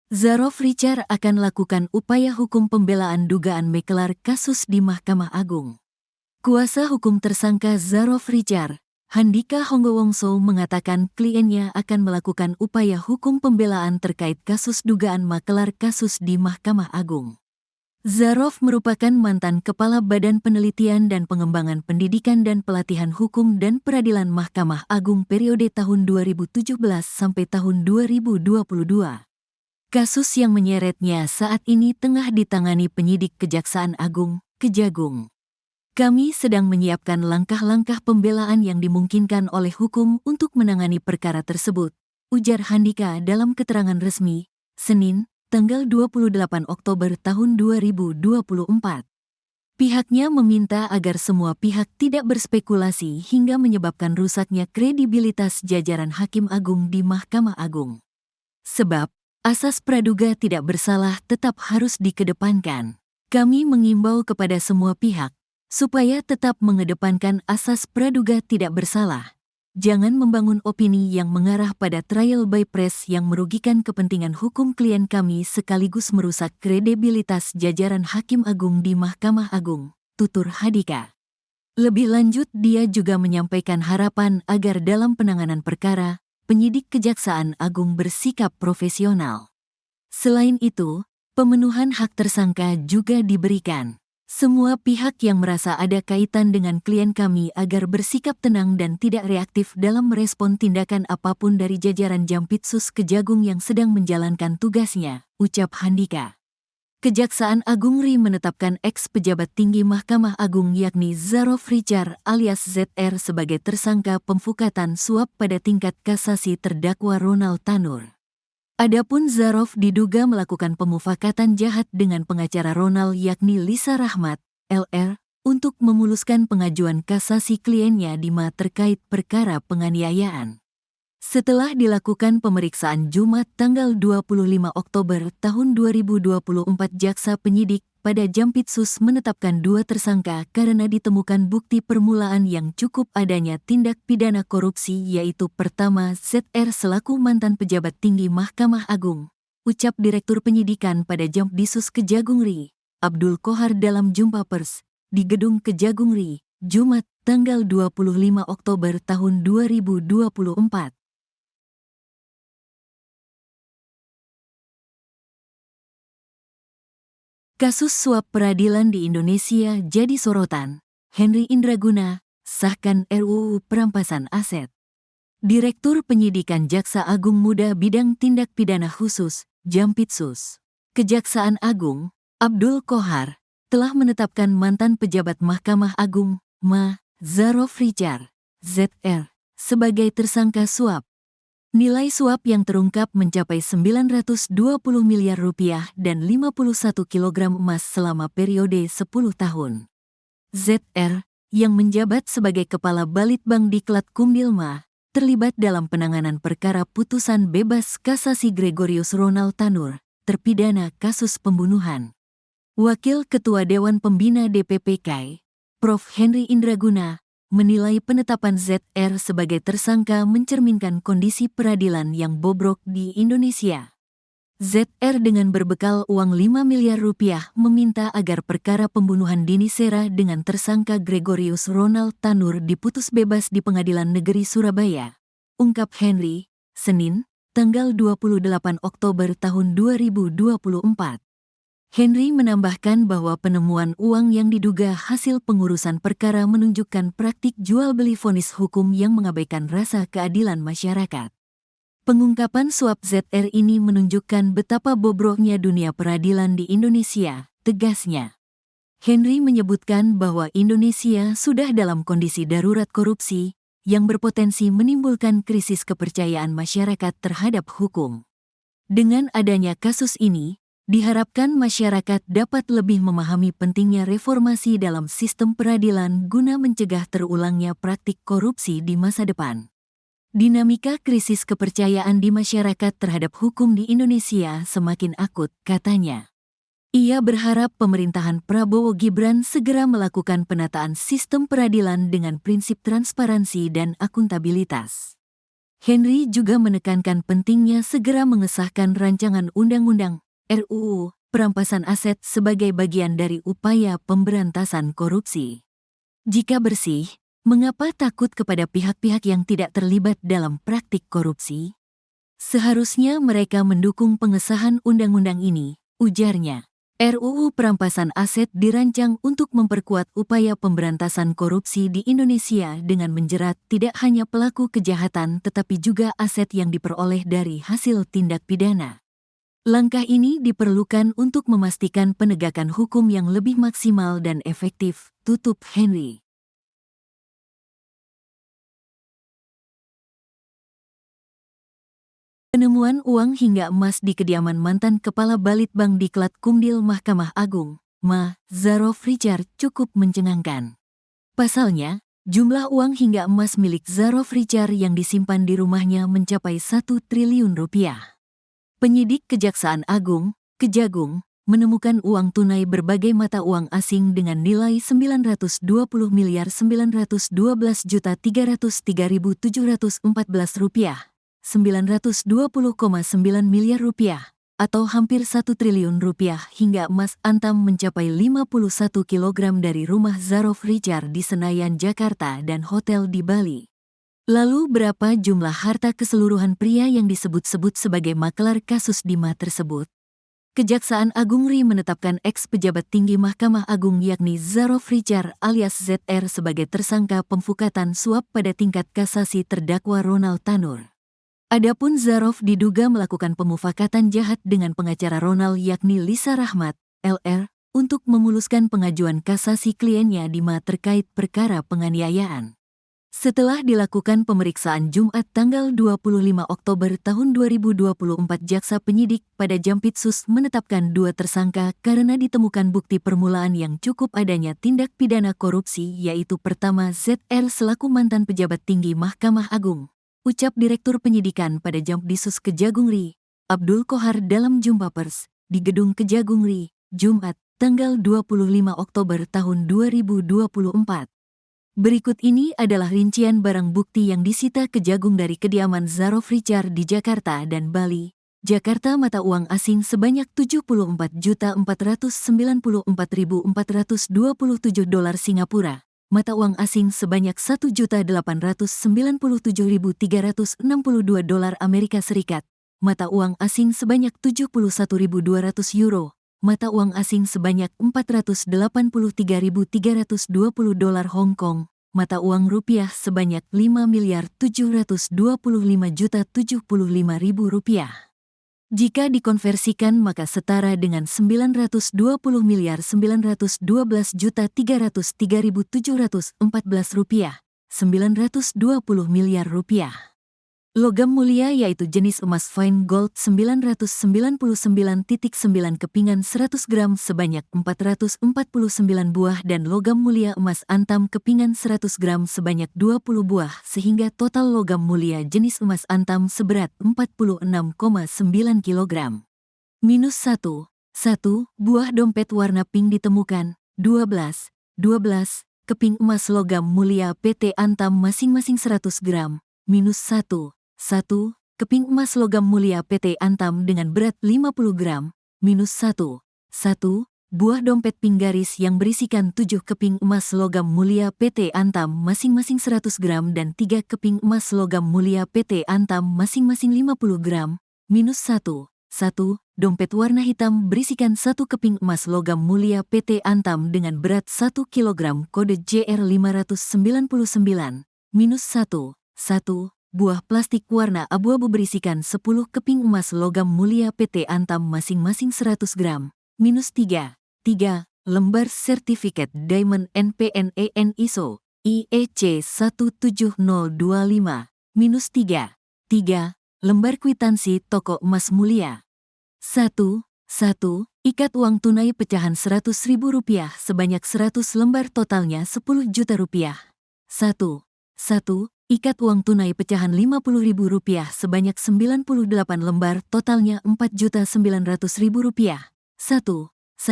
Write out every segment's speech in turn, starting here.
Zarof Richard akan lakukan upaya hukum pembelaan dugaan makelar kasus di Mahkamah Agung. Kuasa hukum tersangka Zarof Richard, Handika Honggowongso, mengatakan kliennya akan melakukan upaya hukum pembelaan terkait kasus dugaan makelar kasus di Mahkamah Agung. Zarof merupakan mantan Kepala Badan Penelitian dan Pengembangan Pendidikan dan Pelatihan Hukum dan Peradilan Mahkamah Agung periode tahun 2017 sampai tahun 2022. Kasus yang menyeretnya saat ini tengah ditangani penyidik Kejaksaan Agung, Kejagung. Kami sedang menyiapkan langkah-langkah pembelaan yang dimungkinkan oleh hukum untuk menangani perkara tersebut, ujar Handika dalam keterangan resmi, Senin, tanggal 28 Oktober tahun 2024. Pihaknya meminta agar semua pihak tidak berspekulasi hingga menyebabkan rusaknya kredibilitas jajaran Hakim Agung di Mahkamah Agung. Sebab, asas praduga tidak bersalah tetap harus dikedepankan. Kami mengimbau kepada semua pihak, supaya tetap mengedepankan asas praduga tidak bersalah. Jangan membangun opini yang mengarah pada trial by press yang merugikan kepentingan hukum klien kami sekaligus merusak kredibilitas jajaran Hakim Agung di Mahkamah Agung, tutur Handika. Lebih lanjut, dia juga menyampaikan harapan agar dalam penanganan perkara, penyidik Kejaksaan Agung bersikap profesional. Selain itu, pemenuhan hak tersangka juga diberikan. Semua pihak yang merasa ada kaitan dengan klien kami agar bersikap tenang dan tidak reaktif dalam merespon tindakan apapun dari jajaran Jampitsus Kejagung yang sedang menjalankan tugasnya, ucap Handika. Kejaksaan Agung RI menetapkan ex-pejabat tinggi Mahkamah Agung yakni Zarof Richard alias ZR sebagai tersangka pemfukatan suap pada tingkat kasasi terdakwa Ronald Tanur. Adapun Zarof diduga melakukan pemufakatan jahat dengan pengacara Ronald yakni Lisa Rahmat, LR, untuk memuluskan pengajuan kasasi kliennya di MA terkait perkara penganiayaan. Setelah dilakukan pemeriksaan Jumat tanggal 25 Oktober tahun 2024, jaksa penyidik pada Jampitsus menetapkan 2 tersangka karena ditemukan bukti permulaan yang cukup adanya tindak pidana korupsi, yaitu pertama ZR selaku mantan pejabat tinggi Mahkamah Agung, ucap Direktur Penyidikan pada Jampitsus Kejagung RI, Abdul Kohar dalam jumpa pers di Gedung Kejagung RI, Jumat tanggal 25 Oktober tahun 2024. Kasus suap peradilan di Indonesia jadi sorotan. Henry Indraguna, sahkan RUU perampasan aset. Direktur Penyidikan Jaksa Agung Muda Bidang Tindak Pidana Khusus, Jampitsus Kejaksaan Agung, Abdul Kohar, telah menetapkan mantan pejabat Mahkamah Agung, MA, Zarof Richard, ZR, sebagai tersangka suap. Nilai suap yang terungkap mencapai 920 miliar rupiah dan 51 kilogram emas selama periode 10 tahun. ZR, yang menjabat sebagai Kepala Balitbang Diklat Kumdilma, terlibat dalam penanganan perkara putusan bebas kasasi Gregorius Ronald Tanur, terpidana kasus pembunuhan. Wakil Ketua Dewan Pembina DPPK, Prof. Henry Indraguna, menilai penetapan ZR sebagai tersangka mencerminkan kondisi peradilan yang bobrok di Indonesia. ZR dengan berbekal uang 5 miliar rupiah meminta agar perkara pembunuhan Dini Sera dengan tersangka Gregorius Ronald Tanur diputus bebas di Pengadilan Negeri Surabaya, ungkap Henry, Senin, tanggal 28 Oktober tahun 2024. Henry menambahkan bahwa penemuan uang yang diduga hasil pengurusan perkara menunjukkan praktik jual beli vonis hukum yang mengabaikan rasa keadilan masyarakat. Pengungkapan suap ZR ini menunjukkan betapa bobroknya dunia peradilan di Indonesia, tegasnya. Henry menyebutkan bahwa Indonesia sudah dalam kondisi darurat korupsi yang berpotensi menimbulkan krisis kepercayaan masyarakat terhadap hukum. Dengan adanya kasus ini, diharapkan masyarakat dapat lebih memahami pentingnya reformasi dalam sistem peradilan guna mencegah terulangnya praktik korupsi di masa depan. Dinamika krisis kepercayaan di masyarakat terhadap hukum di Indonesia semakin akut, katanya. Ia berharap pemerintahan Prabowo Gibran segera melakukan penataan sistem peradilan dengan prinsip transparansi dan akuntabilitas. Henry juga menekankan pentingnya segera mengesahkan rancangan undang-undang RUU perampasan aset sebagai bagian dari upaya pemberantasan korupsi. Jika bersih, mengapa takut kepada pihak-pihak yang tidak terlibat dalam praktik korupsi? Seharusnya mereka mendukung pengesahan undang-undang ini, ujarnya. RUU perampasan aset dirancang untuk memperkuat upaya pemberantasan korupsi di Indonesia dengan menjerat tidak hanya pelaku kejahatan tetapi juga aset yang diperoleh dari hasil tindak pidana. Langkah ini diperlukan untuk memastikan penegakan hukum yang lebih maksimal dan efektif, tutup Henry. Penemuan uang hingga emas di kediaman mantan Kepala Balitbang Diklat Kumdil Mahkamah Agung, Zarof Richard cukup mencengangkan. Pasalnya, jumlah uang hingga emas milik Zarof Richard yang disimpan di rumahnya mencapai 1 triliun rupiah. Penyidik Kejaksaan Agung, Kejagung, menemukan uang tunai berbagai mata uang asing dengan nilai 920.912.303.714 rupiah. 920,9 miliar rupiah, atau hampir 1 triliun rupiah hingga emas antam mencapai 51 kilogram dari rumah Zarof Richard di Senayan, Jakarta dan hotel di Bali. Lalu berapa jumlah harta keseluruhan pria yang disebut-sebut sebagai makelar kasus Dima tersebut? Kejaksaan Agung RI menetapkan ex-pejabat tinggi Mahkamah Agung yakni Zarof Richard alias ZR sebagai tersangka pemfukatan suap pada tingkat kasasi terdakwa Ronald Tanur. Adapun Zarof diduga melakukan pemufakatan jahat dengan pengacara Ronald yakni Lisa Rahmat, LR, untuk memuluskan pengajuan kasasi kliennya Dima terkait perkara penganiayaan. Setelah dilakukan pemeriksaan Jumat tanggal 25 Oktober tahun 2024, jaksa penyidik pada Jampitsus menetapkan 2 tersangka karena ditemukan bukti permulaan yang cukup adanya tindak pidana korupsi, yaitu pertama ZR selaku mantan pejabat tinggi Mahkamah Agung. Ucap Direktur Penyidikan pada Jampitsus Kejagung RI, Abdul Kohar dalam jumpa pers di Gedung Kejagung RI, Jumat, tanggal 25 Oktober tahun 2024. Berikut ini adalah rincian barang bukti yang disita Kejagung dari kediaman Zarof Richard di Jakarta dan Bali. Jakarta, mata uang asing sebanyak 74.494.427 dolar Singapura. Mata uang asing sebanyak 1.897.362 dolar Amerika Serikat, mata uang asing sebanyak 71.200 euro, mata uang asing sebanyak 483.320 dolar Hong Kong, mata uang rupiah sebanyak 5.725.075.000 rupiah. Jika dikonversikan maka setara dengan 920.912.303.714 rupiah, 920 miliar rupiah. Logam mulia yaitu jenis emas fine gold 999.9 kepingan 100 gram sebanyak 449 buah dan logam mulia emas antam kepingan 100 gram sebanyak 20 buah sehingga total logam mulia jenis emas antam seberat 46,9 kg. Minus 1. 1 buah dompet warna pink ditemukan. 12 keping emas logam mulia PT Antam masing-masing 100 gram. Minus 1 keping emas logam mulia PT Antam dengan berat 50 gram. Minus 1 buah dompet pink garis yang berisikan 7 keping emas logam mulia PT Antam masing-masing 100 gram dan 3 keping emas logam mulia PT Antam masing-masing 50 gram. Minus 1 dompet warna hitam berisikan 1 keping emas logam mulia PT Antam dengan berat 1 kg kode JR 599. Minus 1 buah plastik warna abu-abu berisikan 10 keping emas logam mulia PT Antam masing-masing 100 gram. Minus 3 lembar sertifikat Diamond NPNEN ISO IEC 17025. Minus 3 lembar kwitansi toko emas mulia. 1 ikat uang tunai pecahan Rp100.000 sebanyak 100 lembar totalnya 10 juta rupiah. 1 ikat uang tunai pecahan Rp50.000 sebanyak 98 lembar totalnya Rp4.900.000. 1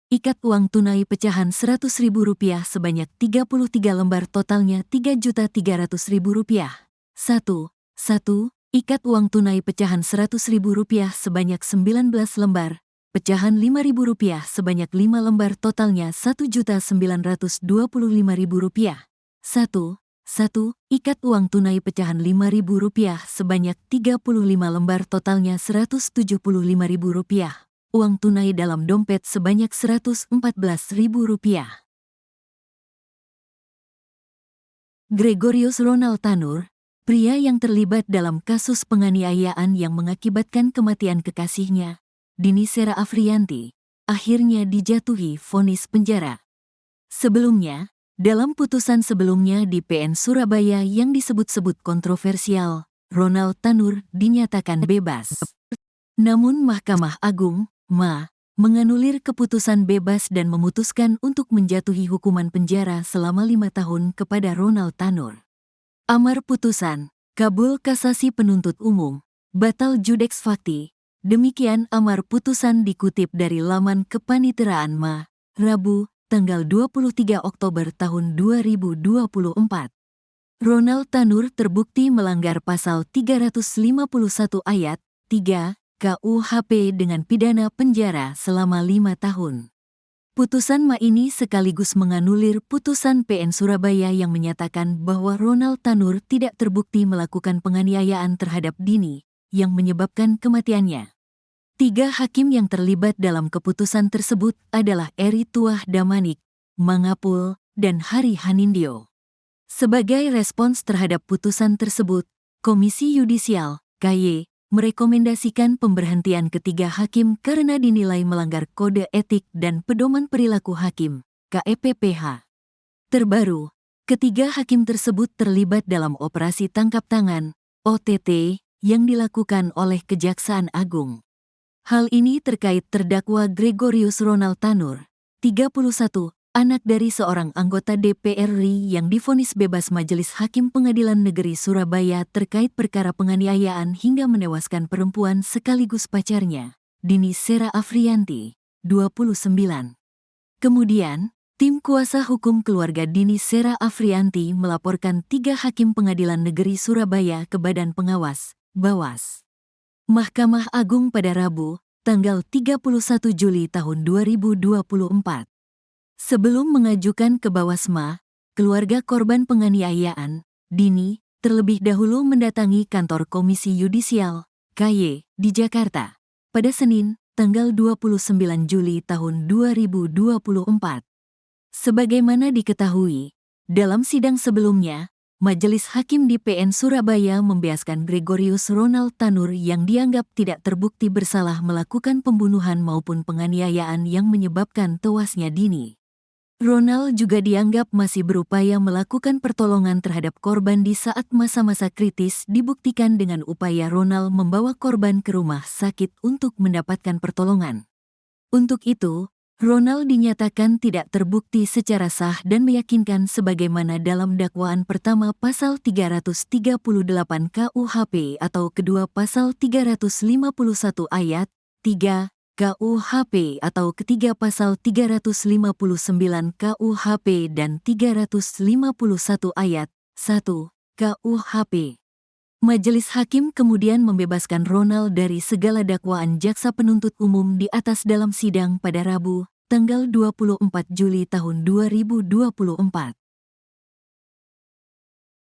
ikat uang tunai pecahan Rp100.000 sebanyak 33 lembar totalnya Rp3.300.000. 1 1. Ikat uang tunai pecahan Rp100.000 sebanyak 19 lembar, pecahan Rp5.000 sebanyak 5 lembar totalnya Rp1.925.000. 1. Ikat uang tunai pecahan Rp5.000 sebanyak 35 lembar totalnya Rp175.000. Uang tunai dalam dompet sebanyak Rp114.000. Gregorius Ronald Tanur, pria yang terlibat dalam kasus penganiayaan yang mengakibatkan kematian kekasihnya, Dini Sera Afriyanti, akhirnya dijatuhi vonis penjara. Sebelumnya, dalam putusan sebelumnya di PN Surabaya yang disebut-sebut kontroversial, Ronald Tanur dinyatakan bebas. Namun Mahkamah Agung, MA, menganulir keputusan bebas dan memutuskan untuk menjatuhi hukuman penjara selama 5 tahun kepada Ronald Tanur. Amar putusan, kabul kasasi penuntut umum, batal judeks fakti. Demikian amar putusan dikutip dari laman Kepaniteraan MA, Rabu, tanggal 23 Oktober tahun 2024. Ronald Tanur terbukti melanggar pasal 351 ayat 3 KUHP dengan pidana penjara selama 5 tahun. Putusan MA ini sekaligus menganulir putusan PN Surabaya yang menyatakan bahwa Ronald Tanur tidak terbukti melakukan penganiayaan terhadap Dini, yang menyebabkan kematiannya. 3 hakim yang terlibat dalam keputusan tersebut adalah Eri Tuah Damanik, Mangapul, dan Hari Hanindyo. Sebagai respons terhadap putusan tersebut, Komisi Yudisial, KY, merekomendasikan pemberhentian ketiga hakim karena dinilai melanggar Kode Etik dan Pedoman Perilaku Hakim, KEPPH. Terbaru, ketiga hakim tersebut terlibat dalam operasi tangkap tangan, OTT, yang dilakukan oleh Kejaksaan Agung. Hal ini terkait terdakwa Gregorius Ronald Tanur, 31, anak dari seorang anggota DPR RI yang divonis bebas Majelis Hakim Pengadilan Negeri Surabaya terkait perkara penganiayaan hingga menewaskan perempuan sekaligus pacarnya, Dini Sera Afriyanti, 29. Kemudian, tim kuasa hukum keluarga Dini Sera Afriyanti melaporkan 3 hakim Pengadilan Negeri Surabaya ke Badan Pengawas, Bawas, Mahkamah Agung pada Rabu, tanggal 31 Juli tahun 2024. Sebelum mengajukan ke Bawasma, keluarga korban penganiayaan, Dini, terlebih dahulu mendatangi kantor Komisi Yudisial, KY, di Jakarta, pada Senin, tanggal 29 Juli tahun 2024. Sebagaimana diketahui, dalam sidang sebelumnya, Majelis Hakim di PN Surabaya membiaskan Gregorius Ronald Tanur yang dianggap tidak terbukti bersalah melakukan pembunuhan maupun penganiayaan yang menyebabkan tewasnya Dini. Ronald juga dianggap masih berupaya melakukan pertolongan terhadap korban di saat masa-masa kritis dibuktikan dengan upaya Ronald membawa korban ke rumah sakit untuk mendapatkan pertolongan. Untuk itu, Ronald dinyatakan tidak terbukti secara sah dan meyakinkan sebagaimana dalam dakwaan pertama pasal 338 KUHP atau kedua pasal 351 ayat 3 KUHP atau ketiga pasal 359 KUHP dan 351 ayat 1 KUHP. Majelis Hakim kemudian membebaskan Ronald dari segala dakwaan jaksa penuntut umum di atas dalam sidang pada Rabu, tanggal 24 Juli tahun 2024.